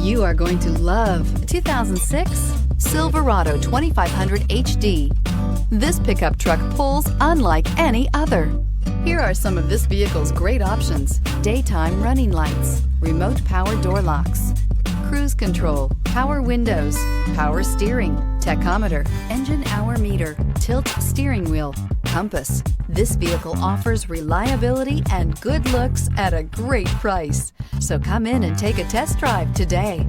You are going to love the 2006 Silverado 2500HD. This pickup truck pulls unlike any other. Here are some of this vehicle's great options: daytime running lights, remote power door locks, cruise control, power windows, power steering, tachometer, engine hour meter, tilt steering wheel, compass. This vehicle offers reliability and good looks at a great price. So come in and take a test drive today.